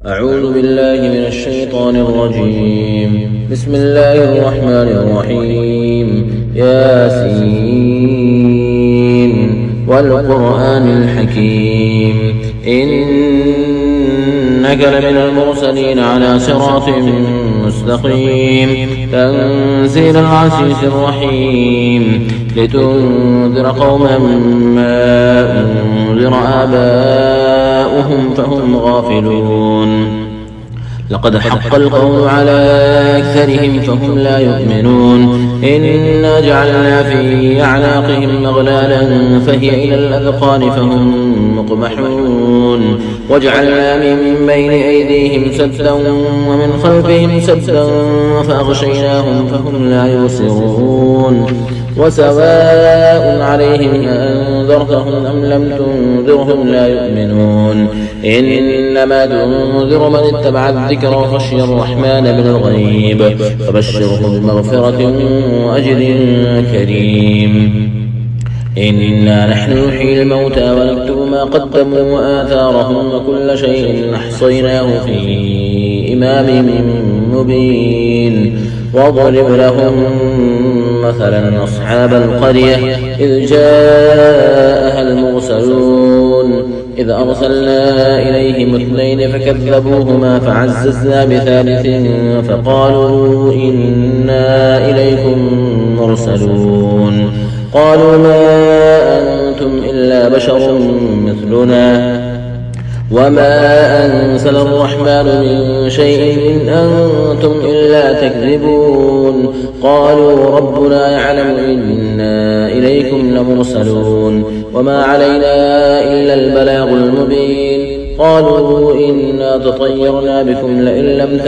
أعوذ بالله من الشيطان الرجيم. بسم الله الرحمن الرحيم. ياسين والقرآن الحكيم إنك لمن المرسلين على صراط مستقيم تنزيل العزيز الرحيم لتنذر قوما ما أنذر آباؤهم فهم غافلون. لقد حق القول على أكثرهم فهم لا يؤمنون. إنا جعلنا في أعناقهم أغلالا فهي إلى الأذقان فهم مقمحون. وجعلنا من بين أيديهم سدا ومن خلفهم سدا فأغشيناهم فهم لا يبصرون. وسواء عليهم أنذرتهم أم لم تنذرهم لا يؤمنون. إنما تنذر من اتبع الذكر وخشي الرحمن بالغيب فبشره بمغفرة وأجر كريم. إنا نحن نحيي الموتى ونكتب ما قدموا وآثارهم وكل شيء أحصيناه في إمام مبين. واضرب لهم مثلا أصحاب القرية إذ جاءها المرسلون إذ أرسلنا إليهم اثنين فكذبوهما فعززنا بثالث فقالوا إنا إليكم مرسلون. قالوا ما أنتم إلا بشر مثلنا وما أنزل الرحمن من شيء إن أنتم إلا تكذبون. قالوا ربنا يعلم إنا إليكم لمرسلون وما علينا إلا البلاغ المبين. قالوا إنا تطيرنا بكم لئن لم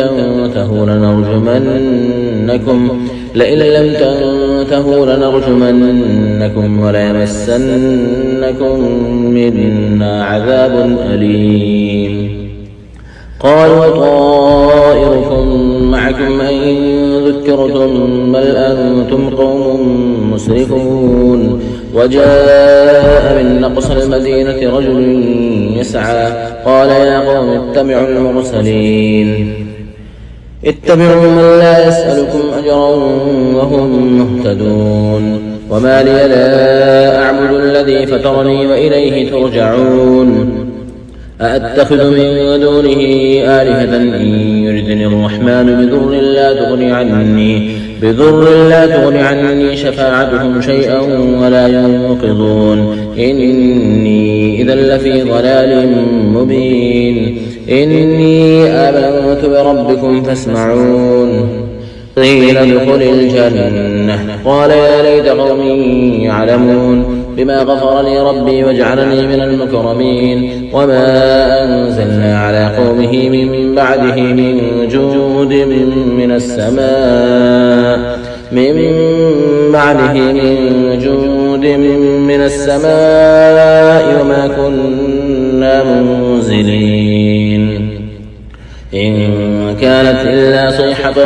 تنتهوا لنرجمنكم وليمسنكم منا عذاب أليم. قالوا طائركم معكم أئن ذكرتم بل أنتم قوم مسرفون. وجاء من أقصى المدينة رجل يسعى قال يا قوم اتبعوا المرسلين اتبعوا من لا يسألكم أجرا وهم مهتدون. وما لي لا أعبد الذي فطرني وإليه ترجعون. أأتخذ من دونه آلهة إن يردني الرحمن بضر لا تغن عني شفاعتهم شيئا ولا ينقذون. إني إذا لفي ضلال مبين. إني آمنت بربكم فاسمعون. قيل ادخل الجنة قال يا ليت قومي يعلمون بما غفر لي ربي وجعلني من المكرمين. وما أنزلنا على قومه من بعده من جود من السماء وما كنا منزلين. إن كانت إلا صيحة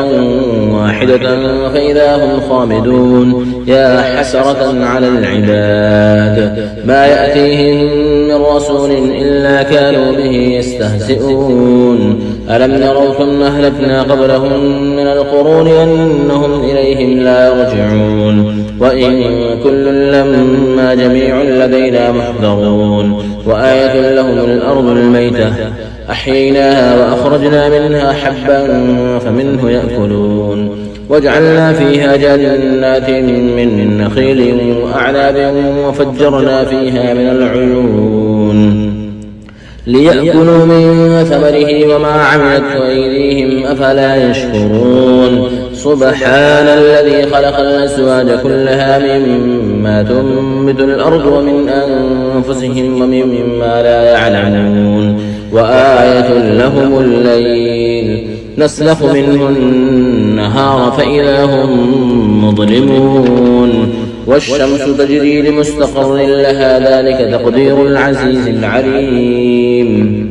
واحدة فإذا هم خامدون. يا حسرة على العباد ما يأتيهم من رسول إلا كانوا به يستهزئون. ألم يروا كم أهلكنا قبلهم من القرون أنهم إليهم لا يرجعون. وإن كل لما جميع لدينا محضرون. وآية لهم الأرض الميتة أحييناها وأخرجنا منها حبا فمنه يأكلون. وجعلنا فيها جنات من نخيل وأعناب وفجرنا فيها من العيون ليأكلوا من ثمره وما عملت أيديهم أفلا يشكرون. سبحان الذي خلق الأزواج كلها مما تنبت الأرض ومن أنفسهم ومما لا يعلمون. وآية لهم الليل نسلخ منه النهار فإذا هم مظلمون. والشمس تجري لمستقر لها ذلك تقدير العزيز العليم.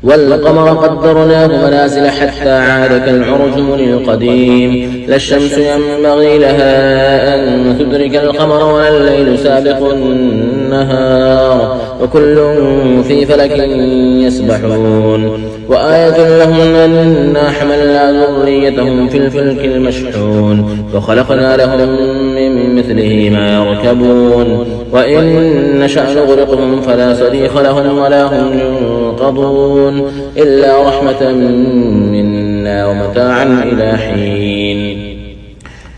والقمر قدرناه منازل حتى عاد كالعرجون القديم. لا الشمس ينبغي لها أن تدرك القمر ولا الليل سابق والنهار وكل في فلك يسبحون وآية لهم أنا حملنا ذريتهم في الفلك المشحون وخلقنا لهم من مثله ما يركبون وإن نشأ نغرقهم فلا صريخ لهم ولا هم ينقضون إلا رحمة منا ومتاعا إلى حين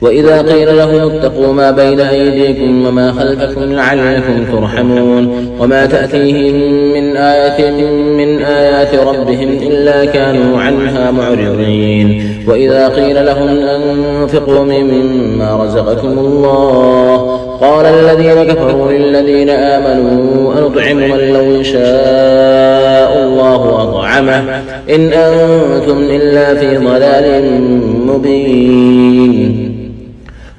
وإذا قيل لهم اتقوا ما بين أيديكم وما خلفكم لعلكم ترحمون وما تأتيهم من آية من آيات ربهم إلا كانوا عنها معرضين وإذا قيل لهم أنفقوا مما رزقكم الله قال الذين كفروا للذين آمنوا أنطعم من لو شاء الله أطعمه إن أنتم إلا في ضلال مبين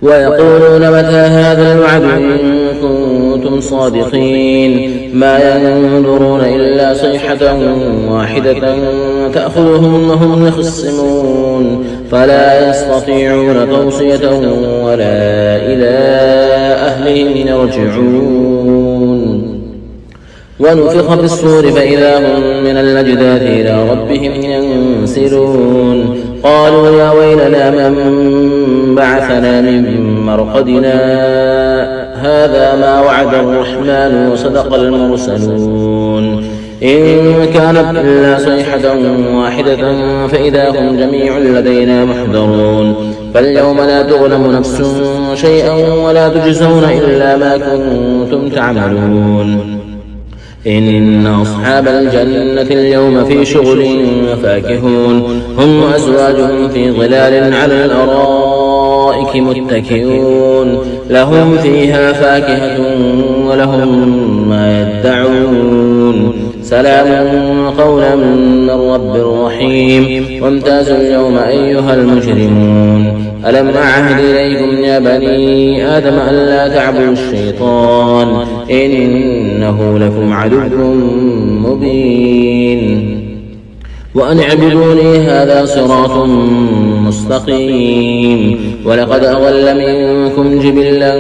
ويقولون متى هذا الوعد إن كنتم صادقين ما ينظرون إلا صيحة واحدة تأخذهم وهم يخصمون فلا يستطيعون توصية ولا إلى أهلهم يرجعون ونفخ في الصور فإذا هم من الأجداث إلى ربهم ينسلون قالوا يا ويلنا من بعثنا من مرقدنا هذا ما وعد الرحمن وصدق المرسلون إن كانت إلا صيحة واحدة فإذا هم جميع لدينا محضرون فاليوم لا تظلم نفس شيئا ولا تجزون إلا ما كنتم تعملون إن أصحاب الجنة اليوم في شغل فاكهون هم وأزواجهم في ظلال على الأرائك متكئون لهم فيها فاكهة ولهم ما يدعون سلام قولا من رب رحيم وامتازوا اليوم أيها المجرمون ألم أعهد إليكم يا بني آدم ألا تعبدوا الشيطان إنه لكم عدو مبين وأن اعبدوني هذا صراط مستقيم ولقد أضل منكم جبلا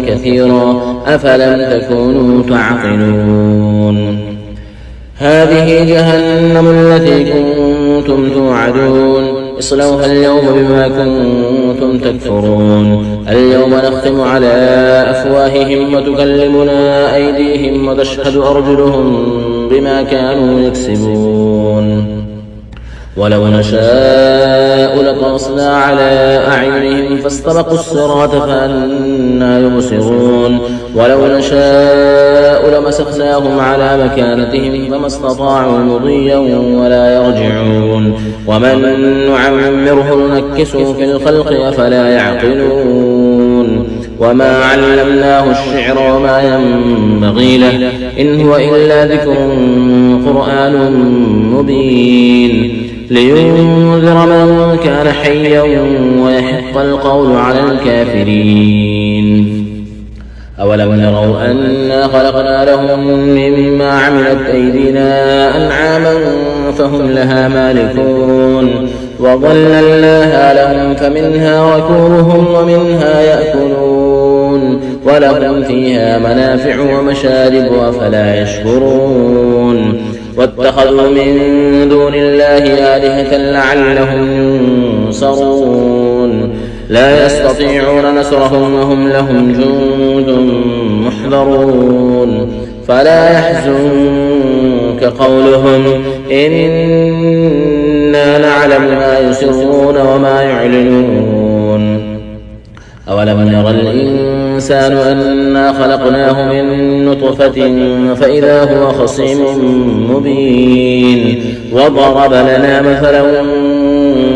كثيرا أفلم تكونوا تعقلون هذه جهنم التي كنتم توعدون اصلوها اليوم بما كنتم تكفرون اليوم نختم على أفواههم وتكلمنا أيديهم وتشهد أرجلهم بما كانوا يكسبون ولو نشاء لطمسنا على أعينهم فاستبقوا الصراط فأنى يبصرون ولو نشاء لمسخناهم على مكانتهم فما استطاعوا مضيا ولا يرجعون ومن نعمره ننكسه في الخلق أفلا يعقلون وما علمناه الشعر وما ينبغي له إن هو إلا ذكر قرآن مبين لينذر من كان حيا ويحق القول على الكافرين أولم يروا أنا خلقنا لهم مما عملت أيدينا أنعاما فهم لها مالكون وظللناها لهم فمنها ركوبهم ومنها يأكلون ولهم فيها منافع ومشارب أفلا يشكرون واتخذوا من دون الله آلهة لعلهم ينصرون لا يستطيعون نصرهم وهم لهم جند محضرون فلا يحزنك قولهم إنا نعلم ما يسرون وما يعلنون أولم ير الإنسان أنا خلقناه من نطفة فإذا هو خصيم مبين وضرب لنا مثلا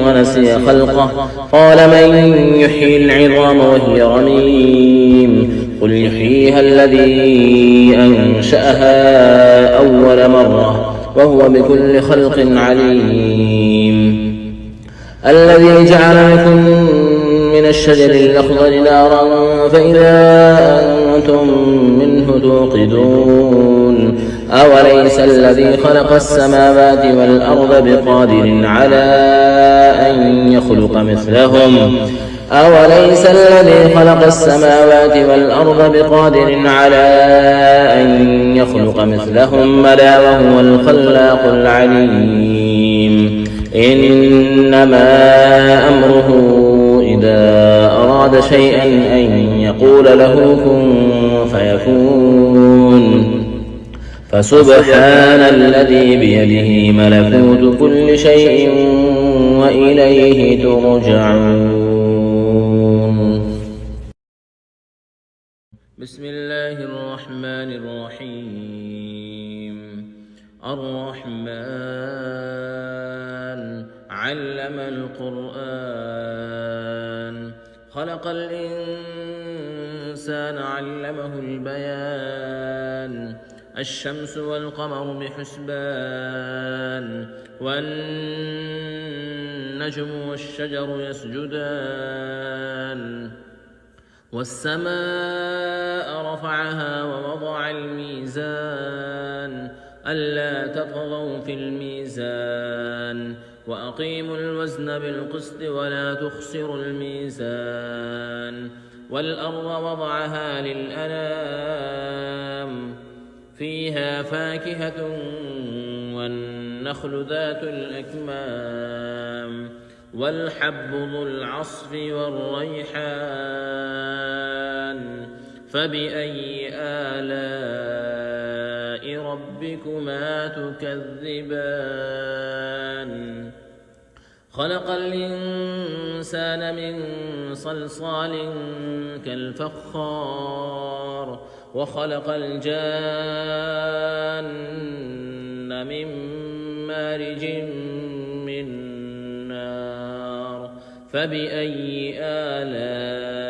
ونسي خلقه قال من يحيي العظام وهي رميم قل يحييها الذي أنشأها أول مرة وهو بكل خلق عليم الذي جعل لكم من الشجر الأخضر نارا فإذا أنتم منه توقدون أوليس الذي خلق السماوات والأرض بقادر على أن يخلق مثلهم أوليس الذي خلق السماوات والأرض بقادر على أن يخلق مثلهم بلى وهو الخلاق العليم إنما أمره إذا أراد شيئا أن يقول له كن فيكون فسبحان الذي بيده ملكوت كل شيء وإليه ترجعون. بسم الله الرحمن الرحيم. الرحمن علم القرآن خلق الإنسان علمه البيان الشمس والقمر بحسبان والنجم والشجر يسجدان والسماء رفعها ووضع الميزان ألا تطغوا في الميزان وأقيموا الوزن بالقسط ولا تخسروا الميزان والأرض وضعها للأنام فيها فاكهة والنخل ذات الأكمام والحب ذو العصف والريحان فبأي آلاء ربكما تكذبان خلق الإنسان من صلصال كالفخار وخلق الجان من مارج من نار فبأي آلاء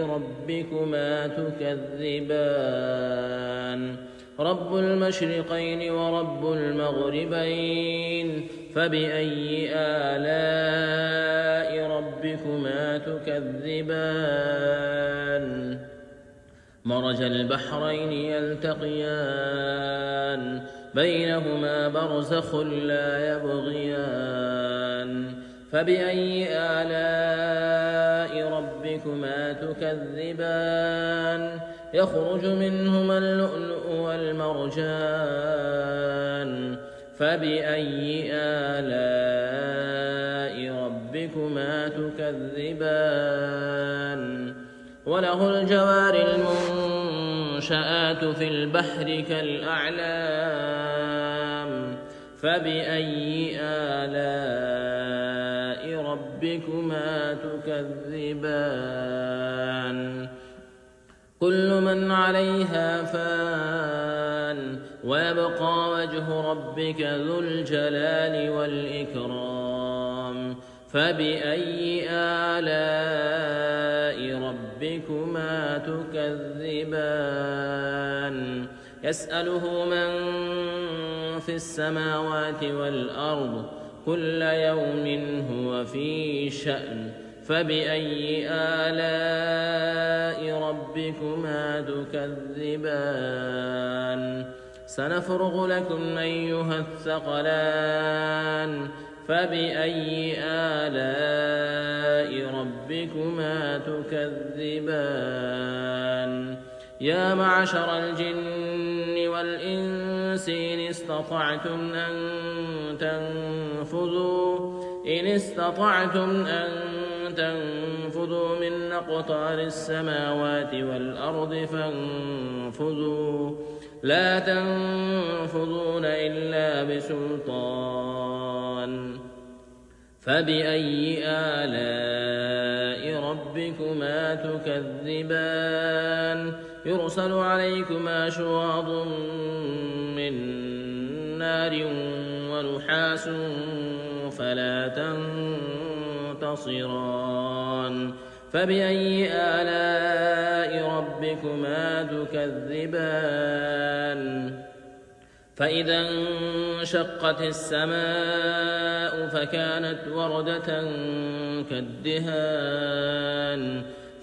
ربكما تكذبان رب المشرقين ورب المغربين فبأي آلاء ربكما تكذبان مرج البحرين يلتقيان بينهما برزخ لا يبغيان فبأي آلاء ربكما تكذبان يخرج منهما اللؤلؤ والمرجان فبأي آلاء ربكما تكذبان وله الجوار المنشآت في البحر كالأعلام فبأي آلاء ربكما تكذبان كل من عليها فان ويبقى وجه ربك ذو الجلال والإكرام فبأي آلاء ربكما تكذبان يسأله من في السماوات والأرض كل يوم هو في شأن فبأي آلاء ربكما تكذبان سنفرغ لكم أيها الثقلان فبأي آلاء ربكما تكذبان يا معشر الجن والإنس إن استطعتم أن تنفذوا من أقطار السماوات والأرض فانفذوا لا تنفذون إلا بسلطان فبأي آلاء ربكما تكذبان يرسل عليكما شواظ من نار ونحاس فلا تنتصران فبأي آلاء ربكما تكذبان فإذا انشقت السماء فكانت وردة كالدهان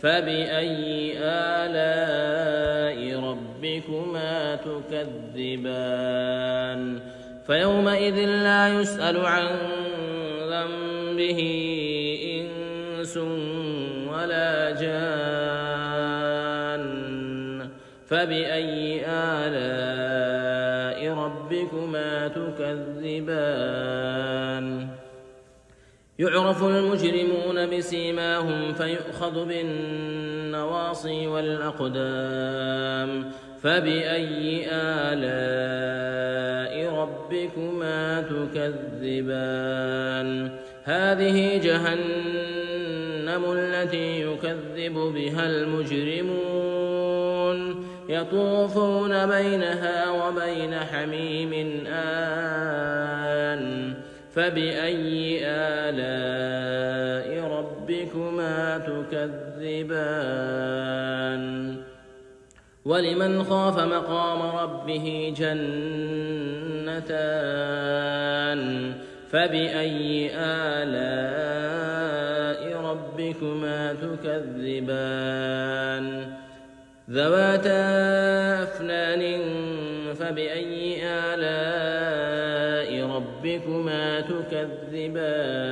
فبأي آلاء ربكما تكذبان فيومئذ لا يسأل عن به إنس ولا جان فبأي آلاء ربكما تكذبان يعرف المجرمون بسيماهم فيؤخذ بالنواصي والأقدام فبأي آلاء ربكما تكذبان هذه جهنم التي يكذب بها المجرمون يطوفون بينها وبين حميم آن فبأي آلاء ربكما تكذبان ولمن خاف مقام ربه جنتان فبأي آلاء ربكما تكذبان ذواتا أفنان فبأي آلاء ربكما تكذبان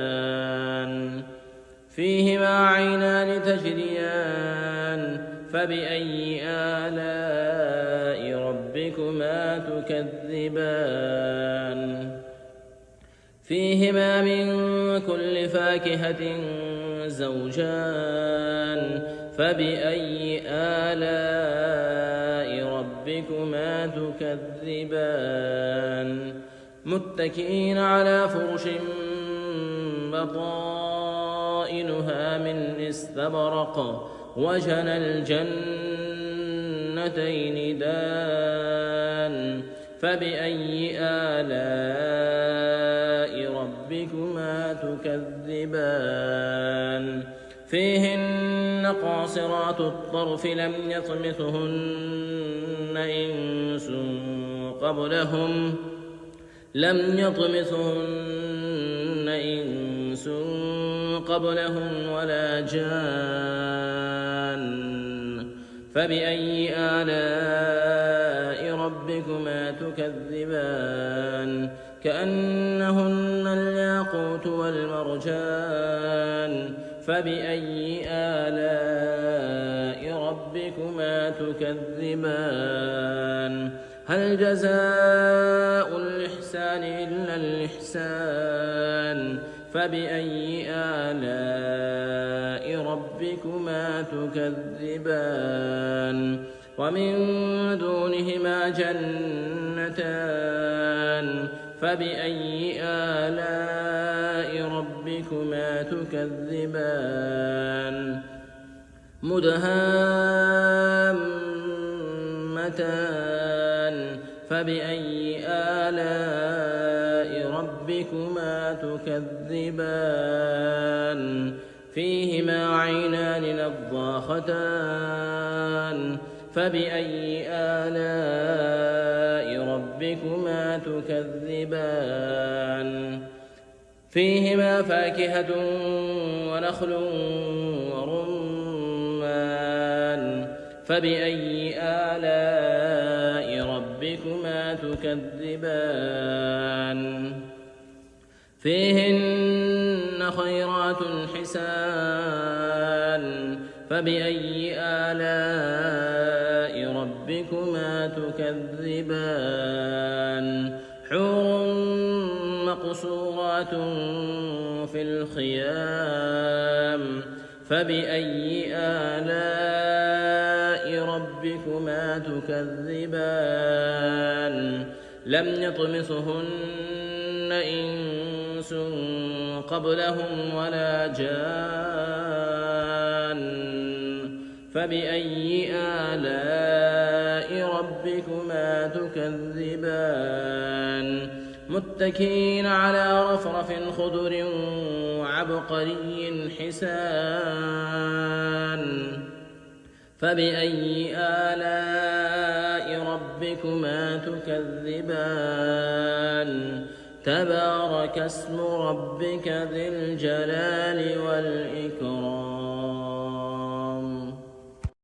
فيهما عينان تجريان فبأي آلاء ربكما تكذبان فيهما من كل فاكهة زوجان فبأي آلاء ربكما تكذبان متكئين على فرش بطائنها من استبرق وجنى الجنتين دان فبأي آلاء ربكما تكذبان فيهن قاصرات الطرف لم يطمثهن إنس قبلهم ولا جان فبأي آلاء ربكما تكذبان كأنهن الياقوت والمرجان فبأي آلاء ربكما تكذبان هل جزاء الإحسان إلا الإحسان فبأي آلاء ربكما تكذبان ومن دونهما جنتان فبأي آلاء ربكما تكذبان مدهامتان فبأي آلاء ربكما تكذبان فيهما عينان نضاختان فبأي آلاء ربكما تكذبان فيهما فاكهة ونخل ورمان فبأي آلاء ربكما تكذبان فيهن خيرات حسان فبأي آلاء ربكما تكذبان حور مقصورات في الخيام فبأي آلاء ربكما تكذبان لم يطمثهن إنس قبلهم ولا جان فبأي آلاء ربكما تكذبان متكئين على رفرف خضر وعبقري حسان فبأي آلاء ربكما تكذبان تبارك اسم ربك ذي الجلال والإكرام